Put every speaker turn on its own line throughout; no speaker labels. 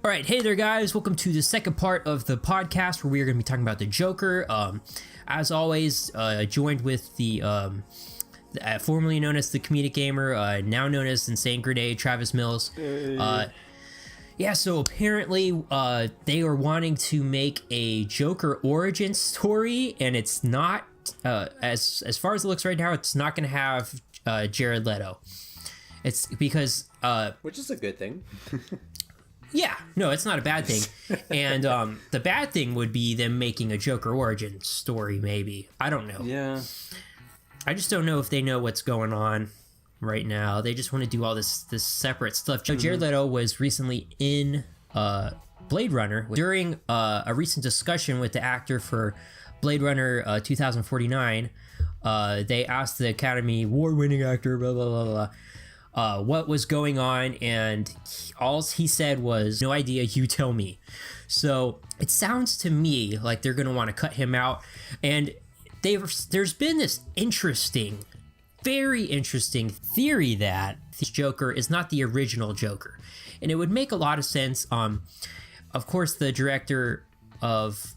All right, hey there, guys. Welcome to the second part of the podcast where we are going to be talking about the Joker. As always, joined with the formerly known as the Comedic Gamer, now known as Insane Grenade, Travis Mills. Yeah, so apparently they are wanting to make a Joker origin story, and it's not, as far as it looks right now, it's not going to have Jared Leto. It's because...
which is a good thing.
Yeah, no, it's not a bad thing. And the bad thing would be them making a Joker origin story, maybe. I don't know.
Yeah.
I just don't know if they know what's going on right now. They just want to do all this separate stuff. Jared Leto was recently in Blade Runner. During a recent discussion with the actor for Blade Runner 2049, they asked the Academy Award-winning actor, blah, blah, blah, blah, what was going on, and all he said was, "No idea, you tell me." So it sounds to me like they're going to want to cut him out, and there's been this very interesting theory that the Joker is not the original Joker, and it would make a lot of sense. Of course, the director of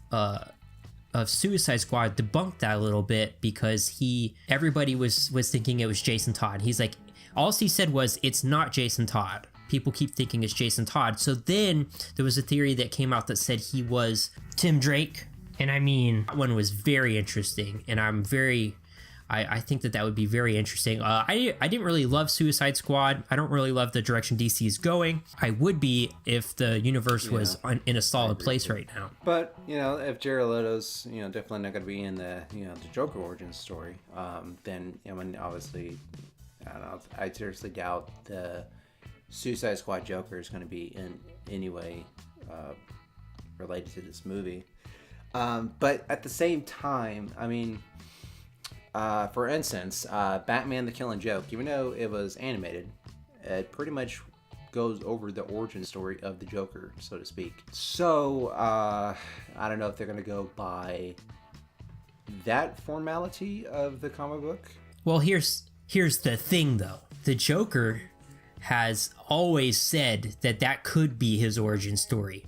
Suicide Squad debunked that a little bit because everybody was thinking it was Jason Todd. He's like, all he said was, it's not Jason Todd. People keep thinking it's Jason Todd. So then there was a theory that came out that said he was Tim Drake. And I mean, that one was very interesting. And I think that would be very interesting. I didn't really love Suicide Squad. I don't really love the direction DC is going. I would be if the universe was in a solid place right now.
But, if Jared Leto's, definitely not going to be in the Joker origin story, then, obviously... I don't know. I seriously doubt the Suicide Squad Joker is going to be in any way related to this movie. But at the same time, I mean, for instance, Batman the Killing Joke, even though it was animated, it pretty much goes over the origin story of the Joker, so to speak. So, I don't know if they're going to go by that formality of the comic book.
Well, Here's the thing, though. The Joker has always said that could be his origin story.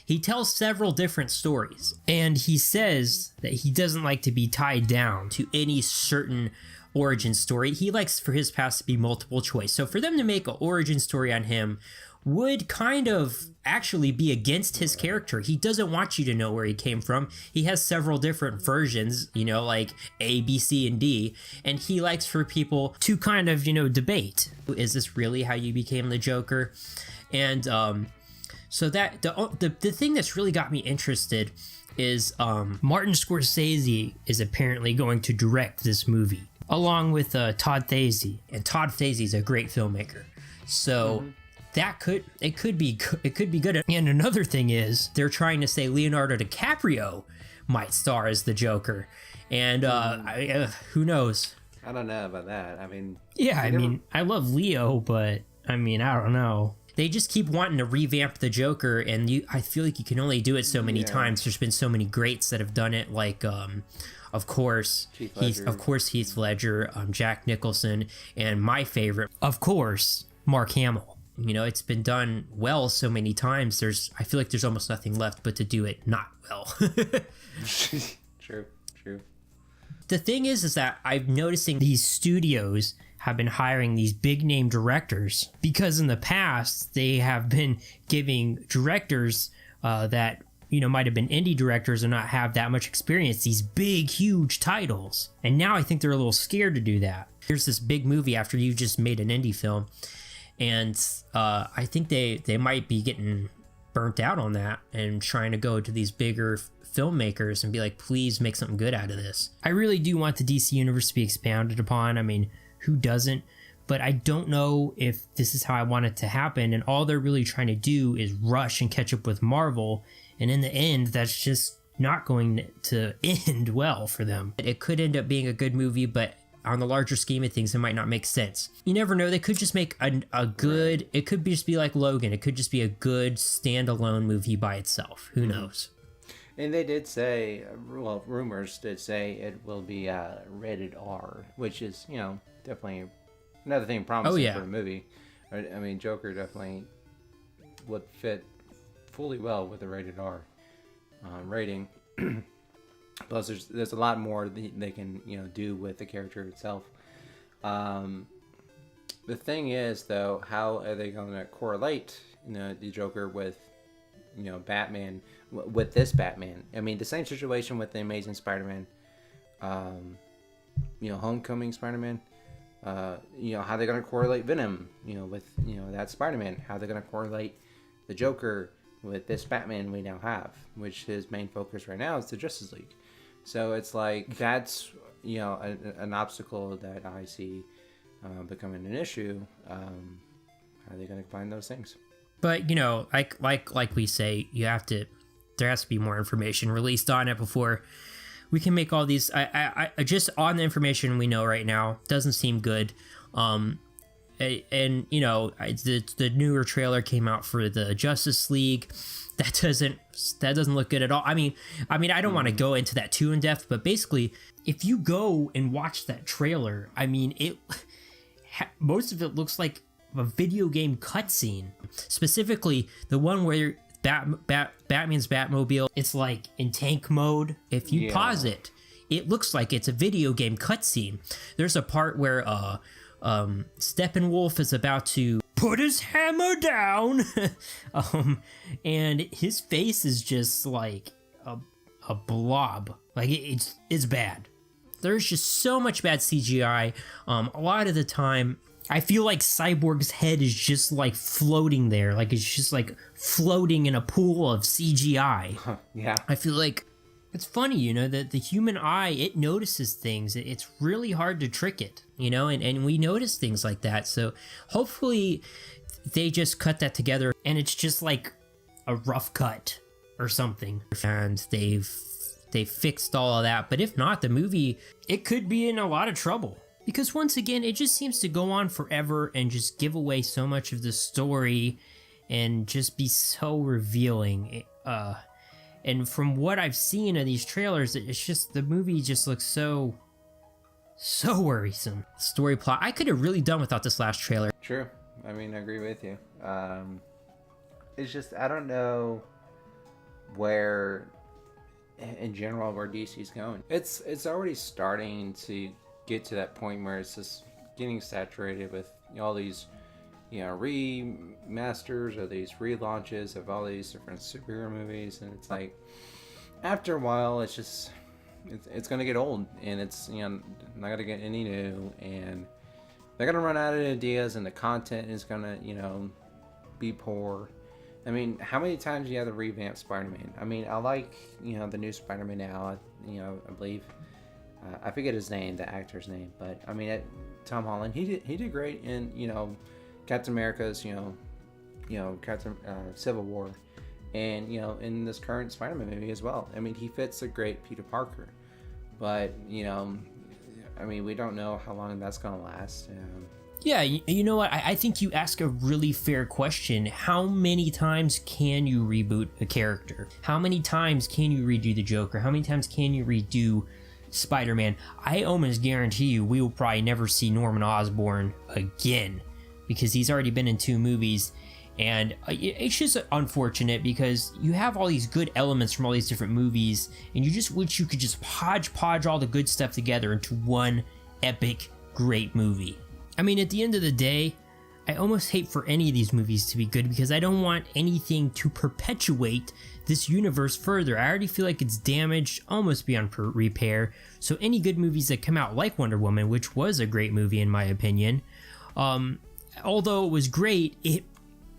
He tells several different stories, and he says that he doesn't like to be tied down to any certain origin story. He likes for his past to be multiple choice. So for them to make an origin story on him would kind of actually be against his character. He doesn't want you to know where he came from. He has several different versions, like A, B, C, and D, and he likes for people to kind of, debate. Is this really how you became the Joker? And so that the thing that's really got me interested is Martin Scorsese is apparently going to direct this movie, along with Todd Thasey. And Todd Thasey's a great filmmaker. So... It could be good. And another thing is they're trying to say Leonardo DiCaprio might star as the Joker, and who knows?
I don't know about that. I mean,
I love Leo, but I don't know. They just keep wanting to revamp the Joker, and I feel like you can only do it so many times. There's been so many greats that have done it, like of course Heath Ledger, Jack Nicholson, and my favorite, of course, Mark Hamill. It's been done well so many times. I feel like there's almost nothing left but to do it not well.
True.
The thing is that I'm noticing these studios have been hiring these big name directors because in the past they have been giving directors that might have been indie directors or not have that much experience these big huge titles. And now I think they're a little scared to do that. Here's this big movie after you just made an indie film. And I think they might be getting burnt out on that and trying to go to these bigger filmmakers and be like, please make something good out of this. I really do want the DC universe to be expounded upon. I mean, who doesn't? But I don't know if this is how I want it to happen. And all they're really trying to do is rush and catch up with Marvel. And in the end, that's just not going to end well for them. It could end up being a good movie, but on the larger scheme of things, it might not make sense. You never know. They could just make a good... It could just be like Logan. It could just be a good standalone movie by itself. Who knows?
And they did say... Well, rumors did say it will be rated R, which is, definitely another thing promising for the movie. I mean, Joker definitely would fit fully well with a rated R rating. Plus, there's a lot more they can do with the character itself. The thing is, though, how are they going to correlate the Joker with Batman, with this Batman? I mean, the same situation with the Amazing Spider-Man, Homecoming Spider-Man. How they're going to correlate Venom, with that Spider-Man? How they're going to correlate the Joker with this Batman we now have, which his main focus right now is the Justice League. So it's like that's an obstacle that I see becoming an issue. How are they going to find those things?
But like we say, there has to be more information released on it before we can make all these. I just on the information we know right now doesn't seem good. And the newer trailer came out for the Justice League. That doesn't look good at all. I mean, I don't want to go into that too in depth, but basically, if you go and watch that trailer, I mean, most of it looks like a video game cutscene. Specifically, the one where Batman's Batmobile, it's like in tank mode. If you pause it, it looks like it's a video game cutscene. There's a part where Steppenwolf is about to put his hammer down, and his face is just like a blob. Like it's bad. There's just so much bad CGI. A lot of the time, I feel like Cyborg's head is just like floating there, like it's just like floating in a pool of CGI.
Yeah,
I feel like it's funny, that the human eye, it notices things. It's really hard to trick it, and we notice things like that. So hopefully they just cut that together and it's just like a rough cut or something, and they've fixed all of that. But if not, the movie, it could be in a lot of trouble, because once again, it just seems to go on forever and just give away so much of the story and just be so revealing. And from what I've seen of these trailers, it's just, the movie just looks so worrisome. Story plot, I could have really done without this last trailer.
True. I mean, I agree with you. It's just, I don't know where, in general, where DC's going. It's already starting to get to that point where it's just getting saturated with all these remasters or these relaunches of all these different superhero movies, and it's like after a while it's going to get old, and it's not going to get any new, and they're going to run out of ideas, and the content is going to be poor. I mean, how many times do you have to revamp Spider-Man? I mean, I like the new Spider-Man now. I believe I forget his name, the actor's name, but I mean, Tom Holland, he did great in Captain America's, Captain Civil War, and in this current Spider-Man movie as well. I mean, he fits a great Peter Parker, but I mean, we don't know how long that's gonna last.
Yeah, you know what? I think you ask a really fair question. How many times can you reboot a character? How many times can you redo the Joker? How many times can you redo Spider-Man? I almost guarantee you we will probably never see Norman Osborn again, because he's already been in 2 movies, and it's just unfortunate because you have all these good elements from all these different movies, and you just wish you could just hodgepodge all the good stuff together into one epic, great movie. I mean, at the end of the day, I almost hate for any of these movies to be good, because I don't want anything to perpetuate this universe further. I already feel like it's damaged almost beyond repair, so any good movies that come out, like Wonder Woman, which was a great movie in my opinion, although it was great,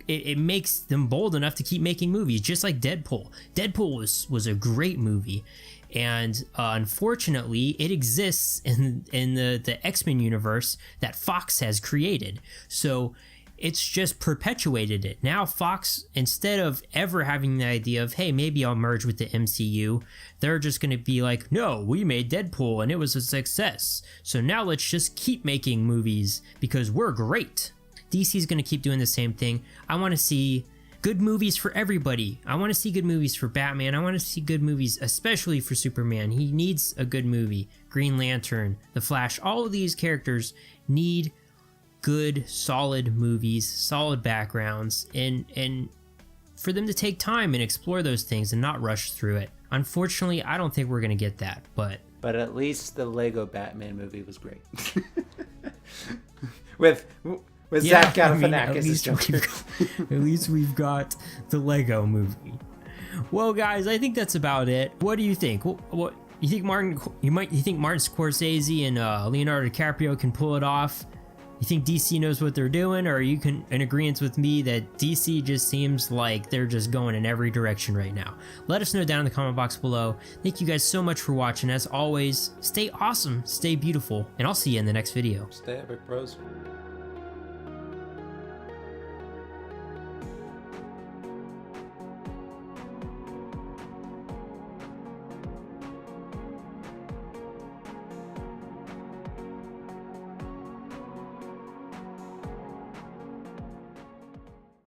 it makes them bold enough to keep making movies, just like Deadpool. Deadpool was a great movie, and unfortunately, it exists in the X-Men universe that Fox has created. So it's just perpetuated it. Now Fox, instead of ever having the idea of, hey, maybe I'll merge with the MCU, they're just going to be like, no, we made Deadpool and it was a success, so now let's just keep making movies because we're great. DC's going to keep doing the same thing. I want to see good movies for everybody. I want to see good movies for Batman. I want to see good movies, especially for Superman. He needs a good movie. Green Lantern, The Flash, all of these characters need good, solid movies, solid backgrounds, and for them to take time and explore those things and not rush through it. Unfortunately, I don't think we're going to get that, but
at least the Lego Batman movie was great. with Zach Galifianakis as Joker.
At least we've got the Lego movie. Well, guys, I think that's about it. What do you think? What you think, Martin? You think Martin Scorsese and Leonardo DiCaprio can pull it off? You think DC knows what they're doing, or are you in agreement with me that DC just seems like they're just going in every direction right now? Let us know down in the comment box below. Thank you guys so much for watching. As always, stay awesome, stay beautiful, and I'll see you in the next video.
Stay epic, bros.